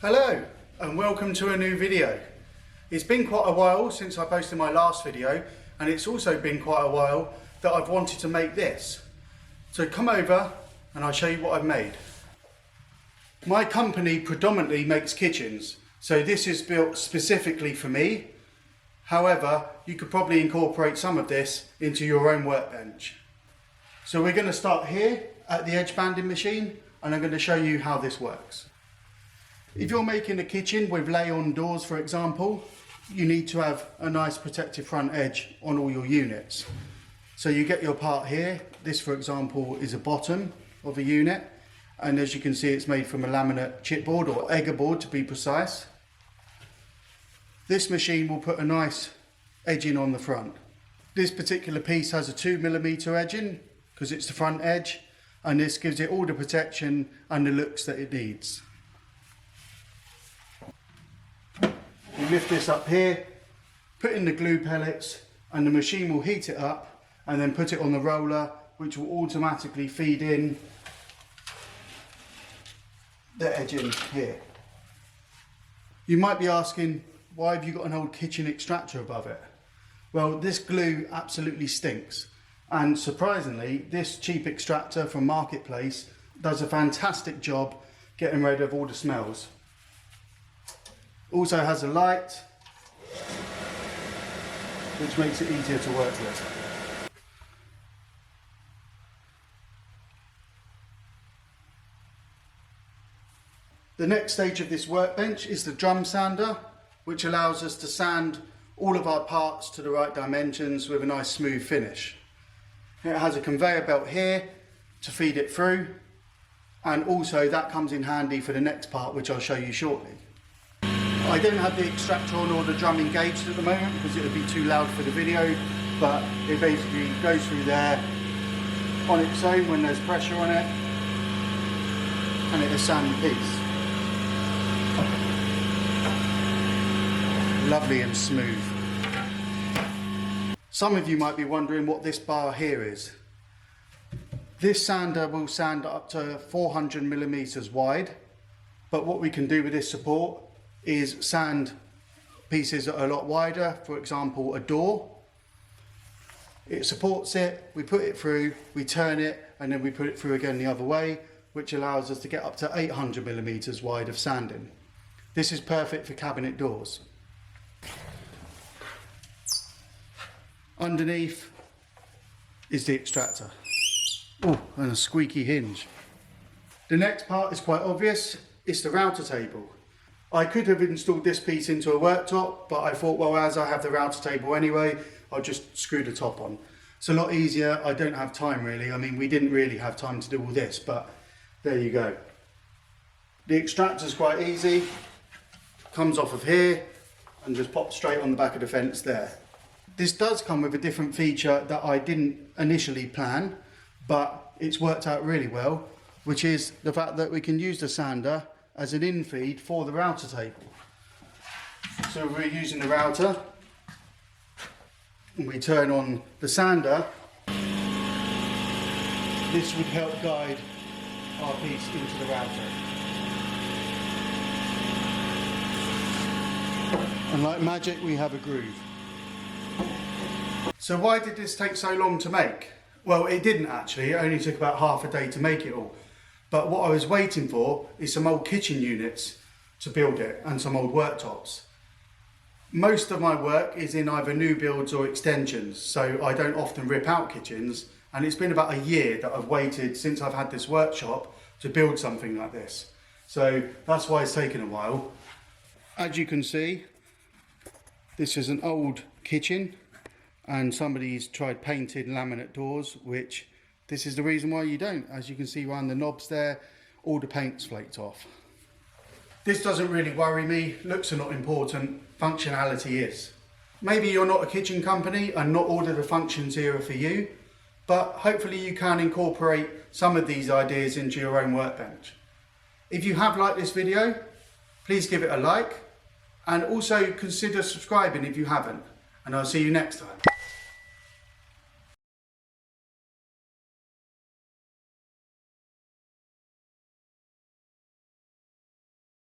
Hello and welcome to a new video. It's been quite a while since I posted my last video, and it's also been quite a while that I've wanted to make this. So come over and I'll show you what I've made. My company predominantly makes kitchens, so this is built specifically for me. However, you could probably incorporate some of this into your own workbench. So we're going to start here at the edge banding machine, and I'm going to show you how this works. If you're making a kitchen with lay-on doors, for example, you need to have a nice protective front edge on all your units. So you get your part here. This, for example, is a bottom of a unit, and as you can see, it's made from a laminate chipboard or egger board to be precise. This machine will put a nice edging on the front. This particular piece has a 2mm edging because it's the front edge, and this gives it all the protection and the looks that it needs. You lift this up here, put in the glue pellets, and the machine will heat it up and then put it on the roller, which will automatically feed in the edging here. You might be asking, why have you got an old kitchen extractor above it? Well, this glue absolutely stinks, and surprisingly this cheap extractor from Marketplace does a fantastic job getting rid of all the smells. Also has a light, which makes it easier to work with. The next stage of this workbench is the drum sander, which allows us to sand all of our parts to the right dimensions with a nice smooth finish. It has a conveyor belt here to feed it through, and also that comes in handy for the next part, which I'll show you shortly. I don't have the extractor on or the drum engaged at the moment because it would be too loud for the video, but it basically goes through there on its own when there's pressure on it, and it will sand the piece. Lovely and smooth. Some of you might be wondering what this bar here is. This sander will sand up to 400mm wide, but what we can do with this support is sand pieces that are a lot wider, for example a door. It supports it, we put it through, we turn it, and then we put it through again the other way, which allows us to get up to 800mm wide of sanding. This is perfect for cabinet doors. Underneath is the extractor. Oh, and a squeaky hinge. The next part is quite obvious, it's the router table. I could have installed this piece into a worktop, but I thought, well, as I have the router table anyway, I'll just screw the top on. It's a lot easier. I don't have time really. I mean, we didn't really have time to do all this, but there you go. The extractor's quite easy. Comes off of here and just pops straight on the back of the fence there. This does come with a different feature that I didn't initially plan, but it's worked out really well, which is the fact that we can use the sander as an in-feed for the router table. So we're using the router, and we turn on the sander. This would help guide our piece into the router. And like magic, we have a groove. So why did this take so long to make? Well, it didn't actually. It only took about half a day to make it all. But what I was waiting for is some old kitchen units to build it and some old worktops. Most of my work is in either new builds or extensions, so I don't often rip out kitchens, and it's been about a year that I've waited since I've had this workshop to build something like this. So that's why it's taken a while. As you can see, this is an old kitchen, and somebody's tried painted laminate doors, which this is the reason why you don't. As you can see around the knobs there, all the paint's flaked off. This doesn't really worry me. Looks are not important, functionality is. Maybe you're not a kitchen company and not all of the functions here are for you, but hopefully you can incorporate some of these ideas into your own workbench. If you have liked this video, please give it a like, and also consider subscribing if you haven't, and I'll see you next time.